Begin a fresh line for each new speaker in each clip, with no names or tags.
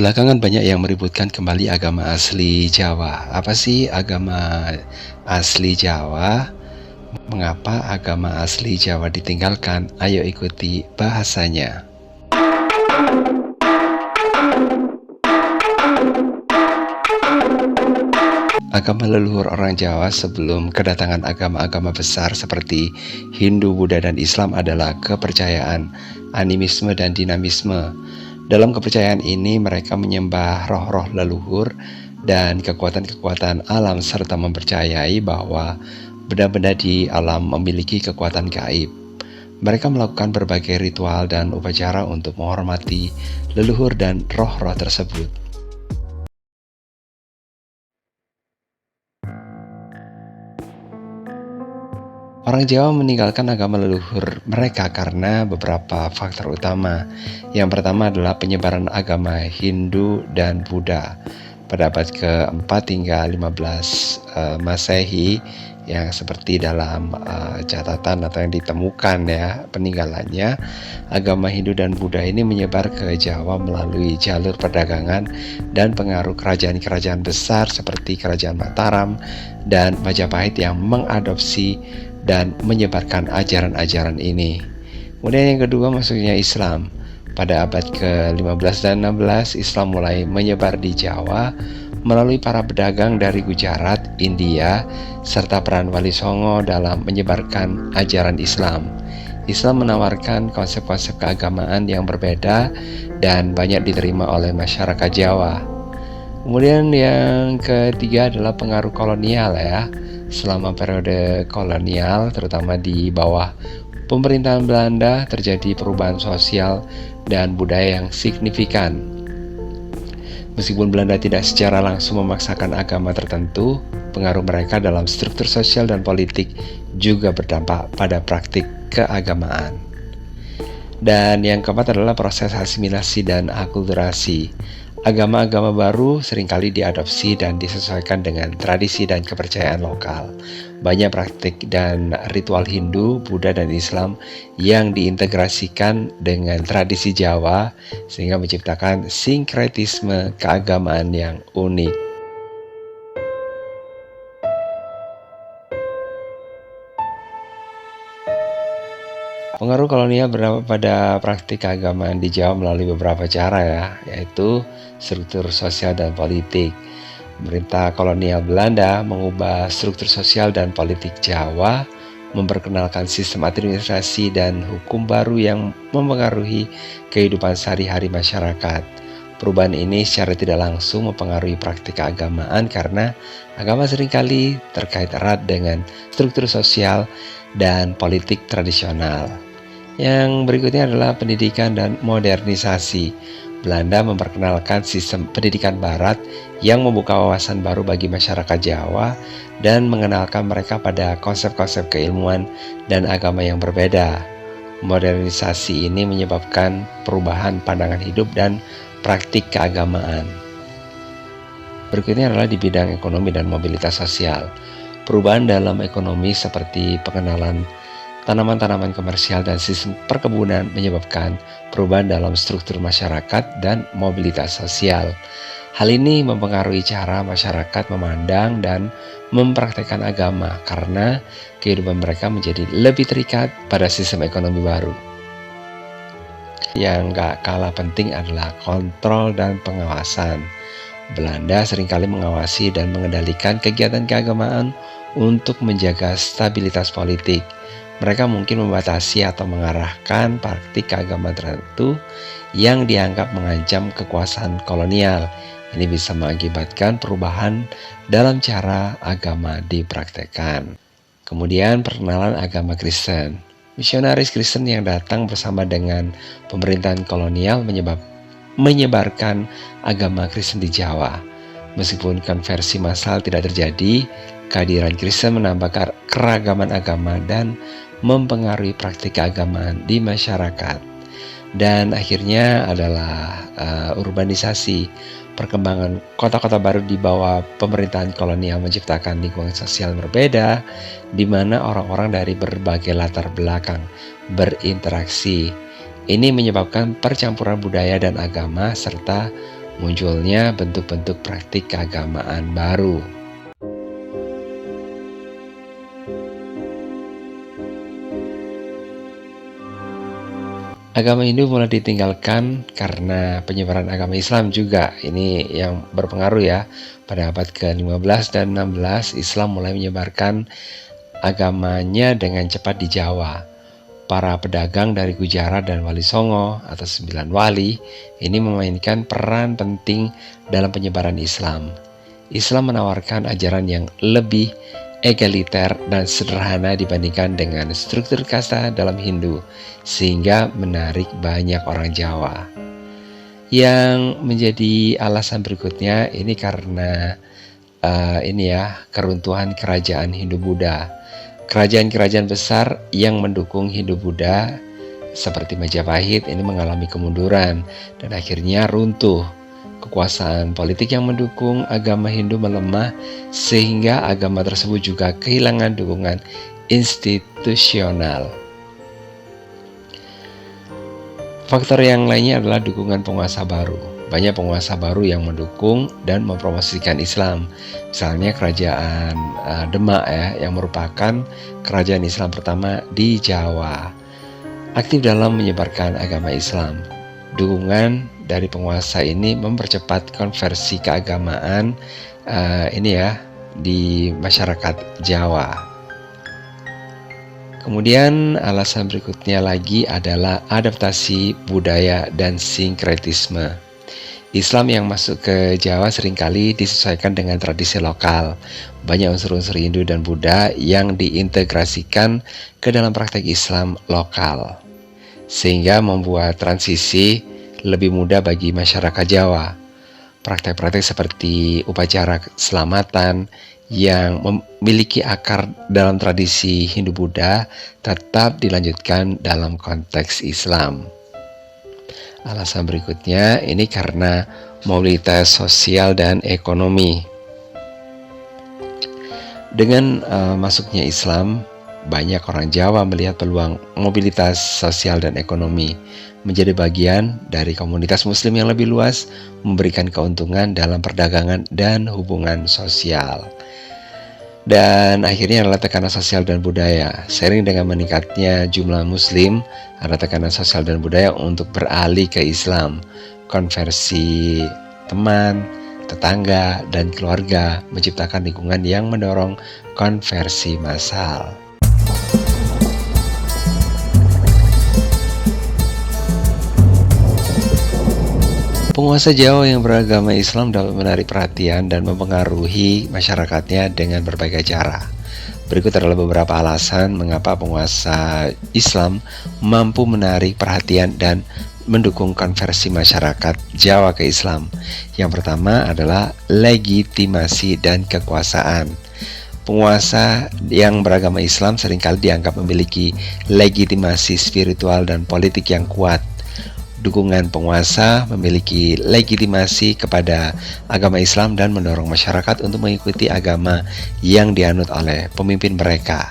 Belakangan banyak yang meributkan kembali agama asli Jawa. Apa sih agama asli Jawa? Mengapa agama asli Jawa ditinggalkan? Ayo ikuti bahasanya. Agama leluhur orang Jawa sebelum kedatangan agama-agama besar seperti Hindu, Buddha, dan Islam adalah kepercayaan, animisme, dan dinamisme. Dalam kepercayaan ini mereka menyembah roh-roh leluhur dan kekuatan-kekuatan alam serta mempercayai bahwa benda-benda di alam memiliki kekuatan gaib. Mereka melakukan berbagai ritual dan upacara untuk menghormati leluhur dan roh-roh tersebut. Orang Jawa meninggalkan agama leluhur mereka karena beberapa faktor utama. Yang pertama adalah penyebaran agama Hindu dan Buddha pada abad ke-4 hingga 15 Masehi, yang seperti dalam catatan atau yang ditemukan ya peninggalannya. Agama Hindu dan Buddha ini menyebar ke Jawa melalui jalur perdagangan dan pengaruh kerajaan-kerajaan besar seperti Kerajaan Mataram dan Majapahit yang mengadopsi dan menyebarkan ajaran-ajaran ini. Kemudian yang kedua masuknya Islam. Pada abad ke-15 dan 16, Islam mulai menyebar di Jawa melalui para pedagang dari Gujarat, India, serta peran Wali Songo dalam menyebarkan ajaran Islam. Islam menawarkan konsep-konsep keagamaan yang berbeda dan banyak diterima oleh masyarakat Jawa. Kemudian yang ketiga adalah pengaruh kolonial ya. Selama periode kolonial, terutama di bawah pemerintahan Belanda, terjadi perubahan sosial dan budaya yang signifikan. Meskipun Belanda tidak secara langsung memaksakan agama tertentu, pengaruh mereka dalam struktur sosial dan politik juga berdampak pada praktik keagamaan. Dan yang keempat adalah proses asimilasi dan akulturasi. Agama-agama baru seringkali diadopsi dan disesuaikan dengan tradisi dan kepercayaan lokal. Banyak praktik dan ritual Hindu, Buddha, dan Islam yang diintegrasikan dengan tradisi Jawa sehingga menciptakan sinkretisme keagamaan yang unik. Pengaruh kolonial berdampak pada praktik keagamaan di Jawa melalui beberapa cara ya, yaitu struktur sosial dan politik. Pemerintah kolonial Belanda mengubah struktur sosial dan politik Jawa, memperkenalkan sistem administrasi dan hukum baru yang mempengaruhi kehidupan sehari-hari masyarakat. Perubahan ini secara tidak langsung mempengaruhi praktik keagamaan karena agama seringkali terkait erat dengan struktur sosial dan politik tradisional. Yang berikutnya adalah pendidikan dan modernisasi. Belanda memperkenalkan sistem pendidikan barat yang membuka wawasan baru bagi masyarakat Jawa dan mengenalkan mereka pada konsep-konsep keilmuan dan agama yang berbeda. Modernisasi ini menyebabkan perubahan pandangan hidup dan praktik keagamaan. Berikutnya adalah di bidang ekonomi dan mobilitas sosial. Perubahan dalam ekonomi seperti pengenalan tanaman-tanaman komersial dan sistem perkebunan menyebabkan perubahan dalam struktur masyarakat dan mobilitas sosial. Hal ini mempengaruhi cara masyarakat memandang dan mempraktekkan agama karena kehidupan mereka menjadi lebih terikat pada sistem ekonomi baru. Yang gak kalah penting adalah kontrol dan pengawasan. Belanda seringkali mengawasi dan mengendalikan kegiatan keagamaan untuk menjaga stabilitas politik. Mereka mungkin membatasi atau mengarahkan praktik keagamaan tertentu yang dianggap mengancam kekuasaan kolonial. Ini bisa mengakibatkan perubahan dalam cara agama dipraktekkan. Kemudian perkenalan agama Kristen. Misionaris Kristen yang datang bersama dengan pemerintahan kolonial menyebarkan agama Kristen di Jawa. Meskipun konversi massal tidak terjadi, kehadiran Kristen menambah keragaman agama dan mempengaruhi praktik keagamaan di masyarakat. Dan akhirnya adalah urbanisasi. Perkembangan kota-kota baru di bawah pemerintahan kolonial menciptakan lingkungan sosial berbeda, di mana orang-orang dari berbagai latar belakang berinteraksi. Ini menyebabkan percampuran budaya dan agama serta munculnya bentuk-bentuk praktik keagamaan baru. Agama Hindu mulai ditinggalkan karena penyebaran agama Islam juga. Ini yang berpengaruh ya. Pada abad ke-15 dan 16, Islam mulai menyebarkan agamanya dengan cepat di Jawa. Para pedagang dari Gujarat dan Wali Songo atau 9 wali ini memainkan peran penting dalam penyebaran Islam. Islam menawarkan ajaran yang lebih egaliter dan sederhana dibandingkan dengan struktur kasta dalam Hindu, sehingga menarik banyak orang Jawa. Yang menjadi alasan berikutnya ini karena keruntuhan kerajaan Hindu-Buddha. Kerajaan-kerajaan besar yang mendukung Hindu-Buddha seperti Majapahit ini mengalami kemunduran dan akhirnya runtuh. Kekuasaan politik yang mendukung agama Hindu melemah sehingga agama tersebut juga kehilangan dukungan institusional. Faktor yang lainnya adalah dukungan penguasa baru. Banyak penguasa baru yang mendukung dan mempromosikan Islam. Misalnya kerajaan Demak yang merupakan kerajaan Islam pertama di Jawa, aktif dalam menyebarkan agama Islam. Dukungan dari penguasa ini mempercepat konversi keagamaan di masyarakat Jawa. Kemudian alasan berikutnya lagi adalah adaptasi budaya dan sinkretisme. Islam yang masuk ke Jawa seringkali disesuaikan dengan tradisi lokal. Banyak unsur-unsur Hindu dan Buddha yang diintegrasikan ke dalam praktek Islam lokal, sehingga membuat transisi lebih mudah bagi masyarakat Jawa. Praktek-praktek seperti upacara keselamatan yang memiliki akar dalam tradisi Hindu-Buddha tetap dilanjutkan dalam konteks Islam. Alasan berikutnya ini karena mobilitas sosial dan ekonomi. Dengan masuknya Islam, banyak orang Jawa melihat peluang mobilitas sosial dan ekonomi. Menjadi bagian dari komunitas Muslim yang lebih luas, memberikan keuntungan dalam perdagangan dan hubungan sosial. Dan akhirnya adalah tekanan sosial dan budaya. Seiring dengan meningkatnya jumlah Muslim, ada tekanan sosial dan budaya untuk beralih ke Islam. Konversi teman, tetangga, dan keluarga menciptakan lingkungan yang mendorong konversi massal. Penguasa Jawa yang beragama Islam dapat menarik perhatian dan mempengaruhi masyarakatnya dengan berbagai cara. Berikut adalah beberapa alasan mengapa penguasa Islam mampu menarik perhatian dan mendukung konversi masyarakat Jawa ke Islam. Yang pertama adalah legitimasi dan kekuasaan. Penguasa yang beragama Islam seringkali dianggap memiliki legitimasi spiritual dan politik yang kuat. Dukungan penguasa memiliki legitimasi kepada agama Islam dan mendorong masyarakat untuk mengikuti agama yang dianut oleh pemimpin mereka.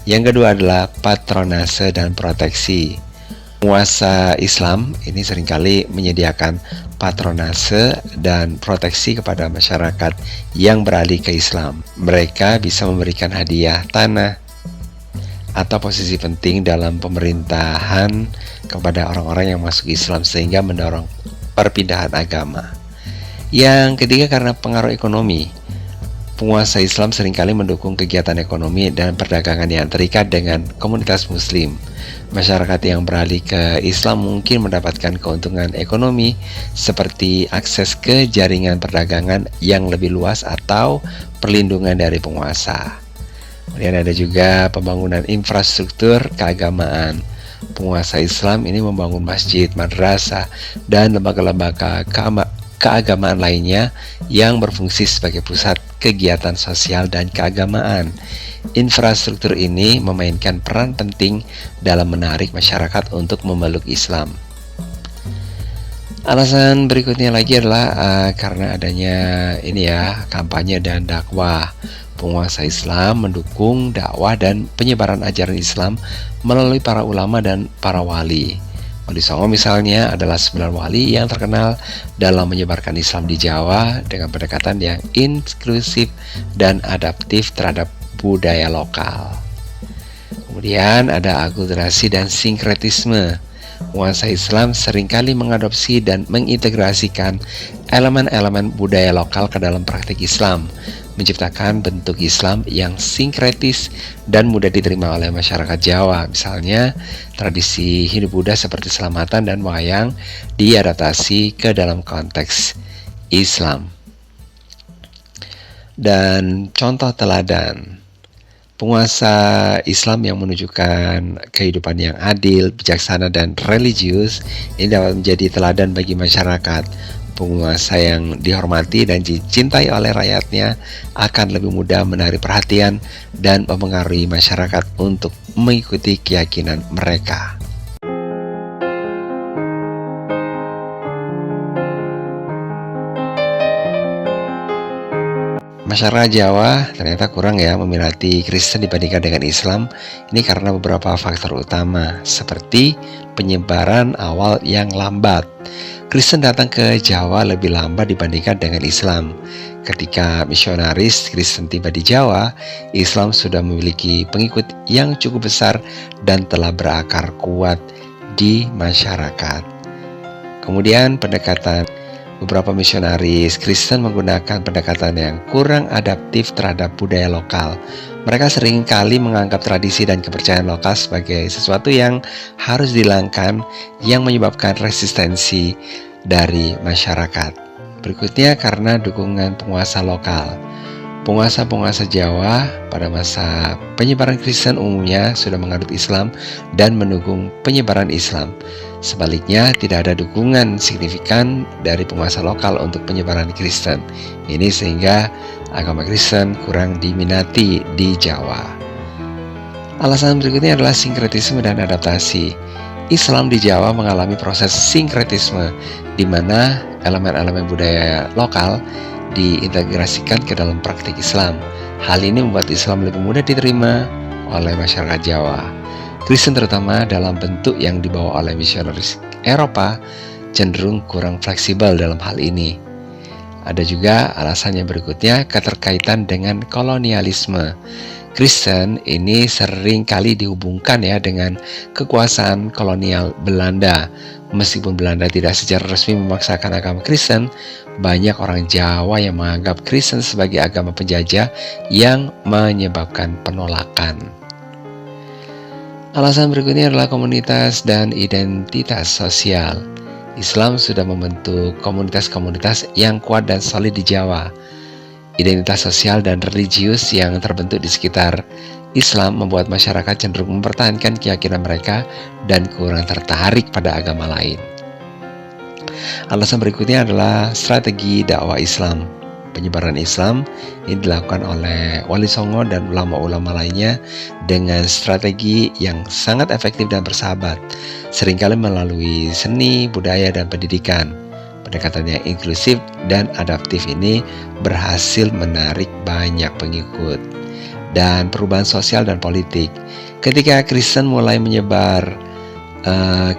Yang kedua adalah patronase dan proteksi. Penguasa Islam ini seringkali menyediakan patronase dan proteksi kepada masyarakat yang beralih ke Islam. Mereka bisa memberikan hadiah tanah atau posisi penting dalam pemerintahan kepada orang-orang yang masuk Islam sehingga mendorong perpindahan agama. Yang ketiga karena pengaruh ekonomi. Penguasa Islam seringkali mendukung kegiatan ekonomi dan perdagangan yang terikat dengan komunitas Muslim. Masyarakat yang beralih ke Islam mungkin mendapatkan keuntungan ekonomi seperti akses ke jaringan perdagangan yang lebih luas atau perlindungan dari penguasa. Kemudian ada juga pembangunan infrastruktur keagamaan. Penguasa Islam ini membangun masjid, madrasah, dan lembaga-lembaga keagamaan lainnya yang berfungsi sebagai pusat kegiatan sosial dan keagamaan. Infrastruktur ini memainkan peran penting dalam menarik masyarakat untuk memeluk Islam. Alasan berikutnya lagi adalah karena adanya kampanye dan dakwah. Penguasa Islam mendukung dakwah dan penyebaran ajaran Islam melalui para ulama dan para wali. Wali Songo misalnya adalah 9 wali yang terkenal dalam menyebarkan Islam di Jawa dengan pendekatan yang inklusif dan adaptif terhadap budaya lokal. Kemudian ada akulturasi dan sinkretisme. Penguasa Islam seringkali mengadopsi dan mengintegrasikan elemen-elemen budaya lokal ke dalam praktik Islam, menciptakan bentuk Islam yang sinkretis dan mudah diterima oleh masyarakat Jawa. Misalnya, tradisi Hindu-Buddha seperti selamatan dan wayang diadaptasi ke dalam konteks Islam. Dan contoh teladan, penguasa Islam yang menunjukkan kehidupan yang adil, bijaksana, dan religius ini dapat menjadi teladan bagi masyarakat. Penguasa yang dihormati dan dicintai oleh rakyatnya akan lebih mudah menarik perhatian dan mempengaruhi masyarakat untuk mengikuti keyakinan mereka. Masyarakat Jawa ternyata kurang meminati Kristen dibandingkan dengan Islam. Ini karena beberapa faktor utama, seperti penyebaran awal yang lambat. Kristen datang ke Jawa lebih lambat dibandingkan dengan Islam. Ketika misionaris Kristen tiba di Jawa, Islam sudah memiliki pengikut yang cukup besar dan telah berakar kuat di masyarakat. Kemudian pendekatan, beberapa misionaris Kristen menggunakan pendekatan yang kurang adaptif terhadap budaya lokal. Mereka sering kali menganggap tradisi dan kepercayaan lokal sebagai sesuatu yang harus dihilangkan, yang menyebabkan resistensi dari masyarakat. Berikutnya, karena dukungan penguasa lokal. Penguasa-penguasa Jawa pada masa penyebaran Kristen umumnya sudah menganut Islam dan mendukung penyebaran Islam. Sebaliknya, tidak ada dukungan signifikan dari penguasa lokal untuk penyebaran Kristen. Ini sehingga agama Kristen kurang diminati di Jawa. Alasan berikutnya adalah sinkretisme dan adaptasi. Islam di Jawa mengalami proses sinkretisme, di mana elemen-elemen budaya lokal diintegrasikan ke dalam praktik Islam. Hal ini membuat Islam lebih mudah diterima oleh masyarakat Jawa. Kristen terutama dalam bentuk yang dibawa oleh misionaris Eropa cenderung kurang fleksibel dalam hal ini. Ada juga alasan yang berikutnya, keterkaitan dengan kolonialisme. Kristen ini sering kali dihubungkan dengan kekuasaan kolonial Belanda. Meskipun Belanda tidak secara resmi memaksakan agama Kristen, banyak orang Jawa yang menganggap Kristen sebagai agama penjajah yang menyebabkan penolakan. Alasan berikutnya adalah komunitas dan identitas sosial. Islam sudah membentuk komunitas-komunitas yang kuat dan solid di Jawa. Identitas sosial dan religius yang terbentuk di sekitar Islam membuat masyarakat cenderung mempertahankan keyakinan mereka dan kurang tertarik pada agama lain. Alasan berikutnya adalah strategi dakwah Islam. Penyebaran Islam ini dilakukan oleh Wali Songo dan ulama-ulama lainnya dengan strategi yang sangat efektif dan bersahabat, seringkali melalui seni, budaya, dan pendidikan. Pendekatan yang inklusif dan adaptif ini berhasil menarik banyak pengikut. Dan perubahan sosial dan politik. Ketika Kristen mulai menyebar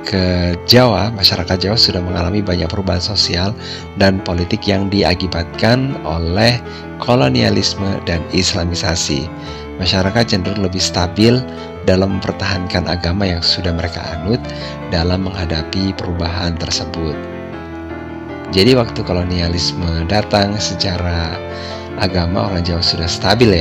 ke Jawa, masyarakat Jawa sudah mengalami banyak perubahan sosial dan politik yang diakibatkan oleh kolonialisme dan islamisasi. Masyarakat cenderung lebih stabil dalam mempertahankan agama yang sudah mereka anut dalam menghadapi perubahan tersebut. Jadi waktu kolonialisme datang, secara agama orang Jawa sudah stabil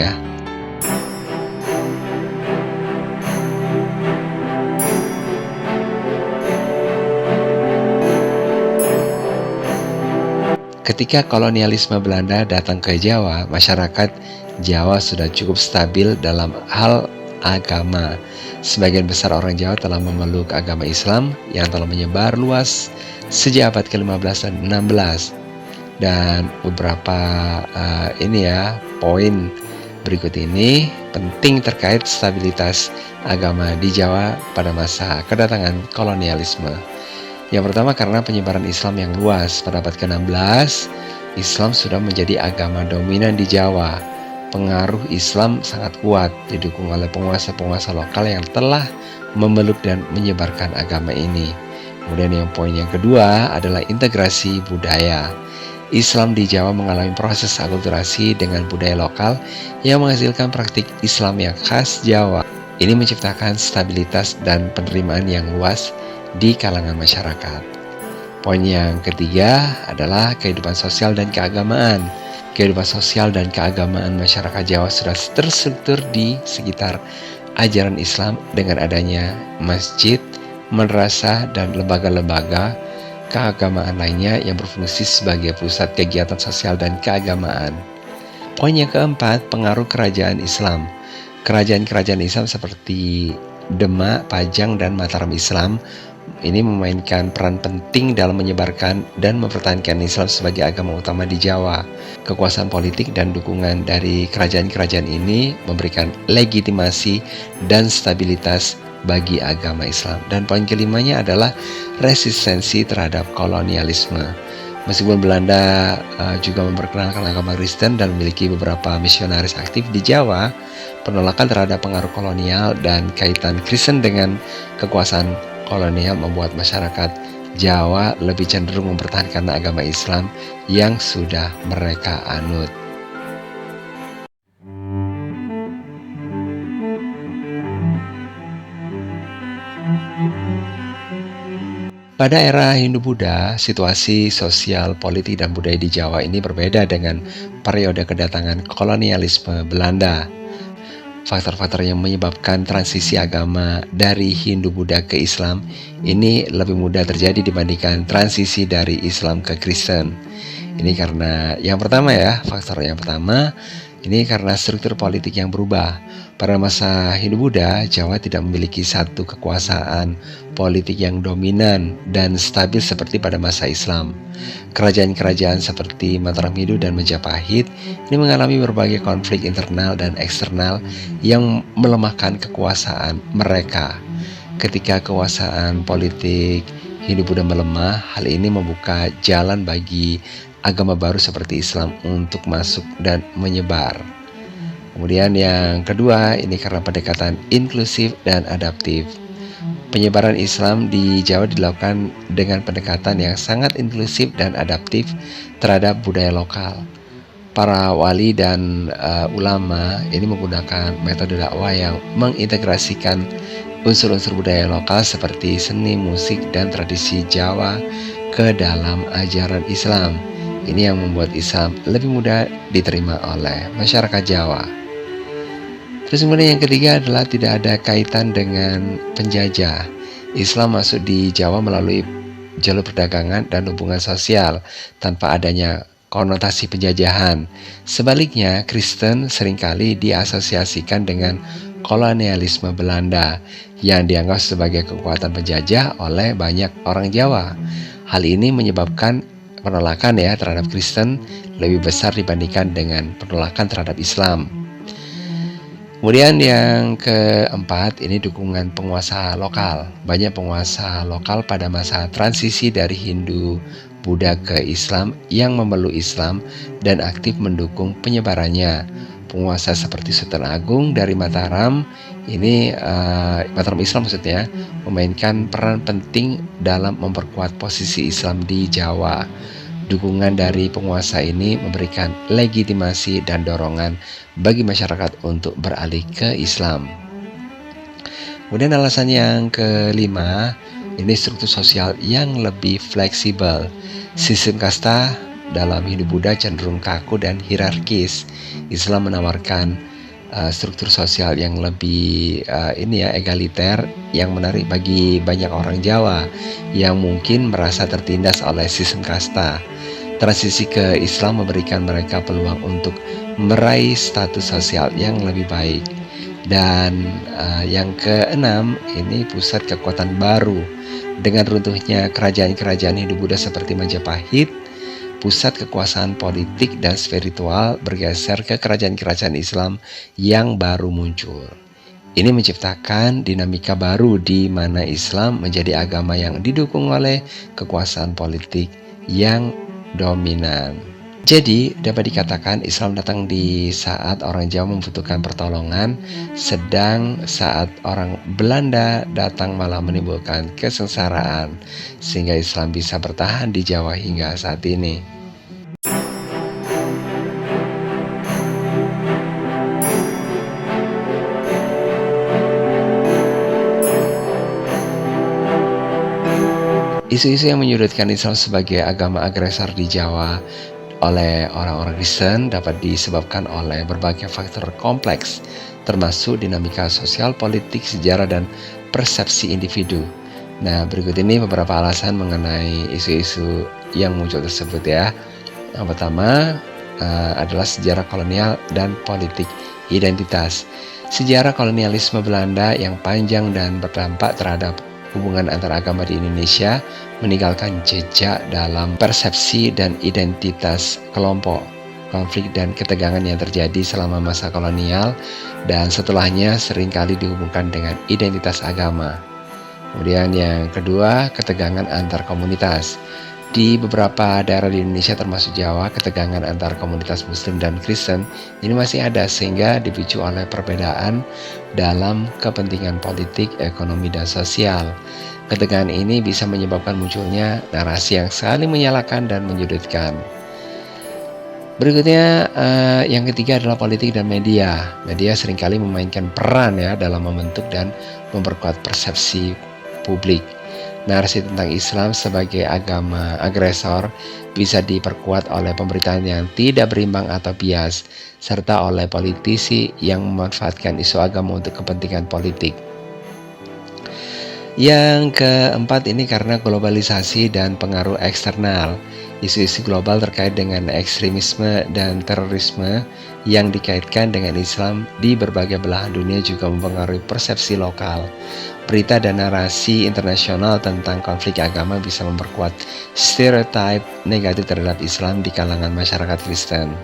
Ketika kolonialisme Belanda datang ke Jawa, masyarakat Jawa sudah cukup stabil dalam hal agama. Sebagian besar orang Jawa telah memeluk agama Islam yang telah menyebar luas sejak abad ke-15 dan 16. Dan beberapa poin berikut ini penting terkait stabilitas agama di Jawa pada masa kedatangan kolonialisme. Yang pertama, karena penyebaran Islam yang luas. Pada abad ke-16, Islam sudah menjadi agama dominan di Jawa. Pengaruh Islam sangat kuat, didukung oleh penguasa-penguasa lokal yang telah memeluk dan menyebarkan agama ini. Kemudian yang poin yang kedua adalah integrasi budaya. Islam di Jawa mengalami proses akulturasi dengan budaya lokal yang menghasilkan praktik Islam yang khas Jawa. Ini menciptakan stabilitas dan penerimaan yang luas di kalangan masyarakat. Poin yang ketiga adalah kehidupan sosial dan keagamaan. Kehidupan sosial dan keagamaan masyarakat Jawa sudah terstruktur di sekitar ajaran Islam dengan adanya masjid, madrasah, dan lembaga-lembaga keagamaan lainnya yang berfungsi sebagai pusat kegiatan sosial dan keagamaan. Poin yang keempat, pengaruh kerajaan Islam. Kerajaan-kerajaan Islam seperti Demak, Pajang, dan Mataram Islam ini memainkan peran penting dalam menyebarkan dan mempertahankan Islam sebagai agama utama di Jawa. Kekuasaan politik dan dukungan dari kerajaan-kerajaan ini memberikan legitimasi dan stabilitas bagi agama Islam. Dan poin kelimanya adalah resistensi terhadap kolonialisme. Meskipun Belanda juga memperkenalkan agama Kristen dan memiliki beberapa misionaris aktif di Jawa, penolakan terhadap pengaruh kolonial dan kaitan Kristen dengan kekuasaan kolonial membuat masyarakat Jawa lebih cenderung mempertahankan agama Islam yang sudah mereka anut. Pada era Hindu-Buddha, situasi sosial, politik, dan budaya di Jawa ini berbeda dengan periode kedatangan kolonialisme Belanda. Faktor-faktor yang menyebabkan transisi agama dari Hindu-Buddha ke Islam ini lebih mudah terjadi dibandingkan transisi dari Islam ke Kristen. Ini karena faktor yang pertama ini karena struktur politik yang berubah. Pada masa Hindu-Buddha, Jawa tidak memiliki satu kekuasaan politik yang dominan dan stabil seperti pada masa Islam. Kerajaan-kerajaan seperti Mataram Hindu dan Majapahit ini mengalami berbagai konflik internal dan eksternal yang melemahkan kekuasaan mereka. Ketika kekuasaan politik Hindu-Buddha melemah, hal ini membuka jalan bagi agama baru seperti Islam untuk masuk dan menyebar. Kemudian yang kedua, ini karena pendekatan inklusif dan adaptif. Penyebaran Islam di Jawa dilakukan dengan pendekatan yang sangat inklusif dan adaptif terhadap budaya lokal. Para wali dan ulama ini menggunakan metode dakwah yang mengintegrasikan unsur-unsur budaya lokal seperti seni, musik, dan tradisi Jawa ke dalam ajaran Islam. Ini yang membuat Islam lebih mudah diterima oleh masyarakat Jawa. Terus kemudian yang ketiga adalah tidak ada kaitan dengan penjajah. Islam masuk di Jawa melalui jalur perdagangan dan hubungan sosial tanpa adanya konotasi penjajahan. Sebaliknya, Kristen seringkali diasosiasikan dengan kolonialisme Belanda yang dianggap sebagai kekuatan penjajah oleh banyak orang Jawa. Hal ini menyebabkan penolakan terhadap Kristen lebih besar dibandingkan dengan penolakan terhadap Islam. Kemudian yang keempat, ini dukungan penguasa lokal. Banyak penguasa lokal pada masa transisi dari Hindu Buddha ke Islam yang memeluk Islam dan aktif mendukung penyebarannya. Penguasa seperti Sultan Agung dari Mataram, Mataram Islam maksudnya, memainkan peran penting dalam memperkuat posisi Islam di Jawa. Dukungan dari penguasa ini memberikan legitimasi dan dorongan bagi masyarakat untuk beralih ke Islam. Kemudian alasan yang kelima, ini struktur sosial yang lebih fleksibel. Sistem kasta dalam Hindu-Buddha cenderung kaku dan hierarkis. Islam menawarkan struktur sosial yang lebih egaliter, yang menarik bagi banyak orang Jawa yang mungkin merasa tertindas oleh sistem kasta. Transisi ke Islam memberikan mereka peluang untuk meraih status sosial yang lebih baik. Dan yang keenam, ini pusat kekuatan baru. Dengan runtuhnya kerajaan-kerajaan Hindu-Buddha seperti Majapahit, pusat kekuasaan politik dan spiritual bergeser ke kerajaan-kerajaan Islam yang baru muncul. Ini menciptakan dinamika baru di mana Islam menjadi agama yang didukung oleh kekuasaan politik yang dominan. Jadi, dapat dikatakan Islam datang di saat orang Jawa membutuhkan pertolongan, sedang saat orang Belanda datang malah menimbulkan kesengsaraan, sehingga Islam bisa bertahan di Jawa hingga saat ini. Isu-isu yang menyudutkan Islam sebagai agama agresor di Jawa oleh orang-orang Kristen dapat disebabkan oleh berbagai faktor kompleks, termasuk dinamika sosial, politik, sejarah, dan persepsi individu. Nah, berikut ini beberapa alasan mengenai isu-isu yang muncul tersebut ya. Yang pertama adalah sejarah kolonial dan politik identitas. Sejarah kolonialisme Belanda yang panjang dan berdampak terhadap hubungan antar agama di Indonesia meninggalkan jejak dalam persepsi dan identitas kelompok. Konflik dan ketegangan yang terjadi selama masa kolonial dan setelahnya seringkali dihubungkan dengan identitas agama. Kemudian yang kedua, ketegangan antar komunitas. Di beberapa daerah di Indonesia termasuk Jawa, ketegangan antar komunitas Muslim dan Kristen ini masih ada sehingga dipicu oleh perbedaan dalam kepentingan politik, ekonomi, dan sosial. Ketegangan ini bisa menyebabkan munculnya narasi yang saling menyalahkan dan menyudutkan. Berikutnya yang ketiga adalah politik dan media. Media seringkali memainkan peran ya dalam membentuk dan memperkuat persepsi publik. Narasi tentang Islam sebagai agama agresor bisa diperkuat oleh pemberitaan yang tidak berimbang atau bias, serta oleh politisi yang memanfaatkan isu agama untuk kepentingan politik. Yang keempat ini karena globalisasi dan pengaruh eksternal. Isu-isu global terkait dengan ekstremisme dan terorisme yang dikaitkan dengan Islam di berbagai belahan dunia juga mempengaruhi persepsi lokal. Berita dan narasi internasional tentang konflik agama bisa memperkuat stereotip negatif terhadap Islam di kalangan masyarakat Kristen.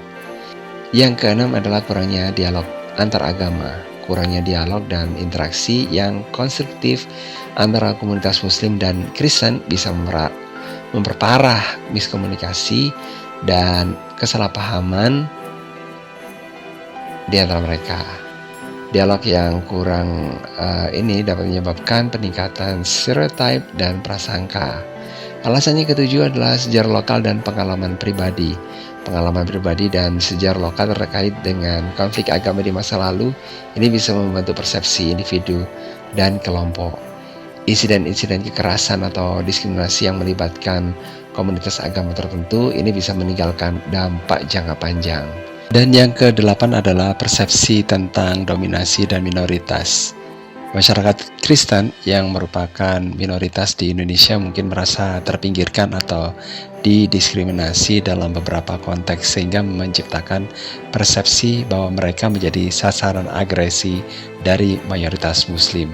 Yang keenam adalah kurangnya dialog antar agama. Kurangnya dialog dan interaksi yang konstruktif antara komunitas Muslim dan Kristen bisa memperparah miskomunikasi dan kesalahpahaman di antara mereka. Dialog yang kurang ini dapat menyebabkan peningkatan stereotip dan prasangka. Alasannya ketujuh adalah sejarah lokal dan pengalaman pribadi. Pengalaman pribadi dan sejarah lokal terkait dengan konflik agama di masa lalu ini bisa membantu persepsi individu dan kelompok. Insiden-insiden kekerasan atau diskriminasi yang melibatkan komunitas agama tertentu ini bisa meninggalkan dampak jangka panjang. Dan yang kedelapan adalah persepsi tentang dominasi dan minoritas. Masyarakat Kristen yang merupakan minoritas di Indonesia mungkin merasa terpinggirkan atau didiskriminasi dalam beberapa konteks sehingga menciptakan persepsi bahwa mereka menjadi sasaran agresi dari mayoritas Muslim.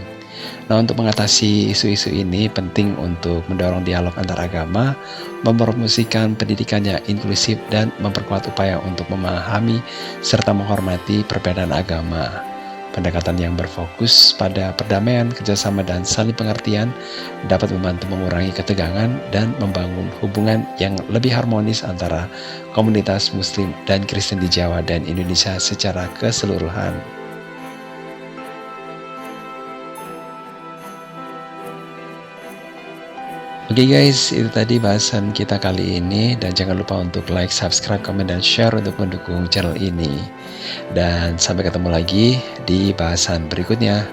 Nah, untuk mengatasi isu-isu ini penting untuk mendorong dialog antar agama, mempromosikan pendidikan yang inklusif dan memperkuat upaya untuk memahami serta menghormati perbedaan agama. Pendekatan yang berfokus pada perdamaian, kerjasama, dan saling pengertian dapat membantu mengurangi ketegangan dan membangun hubungan yang lebih harmonis antara komunitas Muslim dan Kristen di Jawa dan Indonesia secara keseluruhan. Oke guys, itu tadi bahasan kita kali ini dan jangan lupa untuk like, subscribe, komen, dan share untuk mendukung channel ini. Dan sampai ketemu lagi di bahasan berikutnya.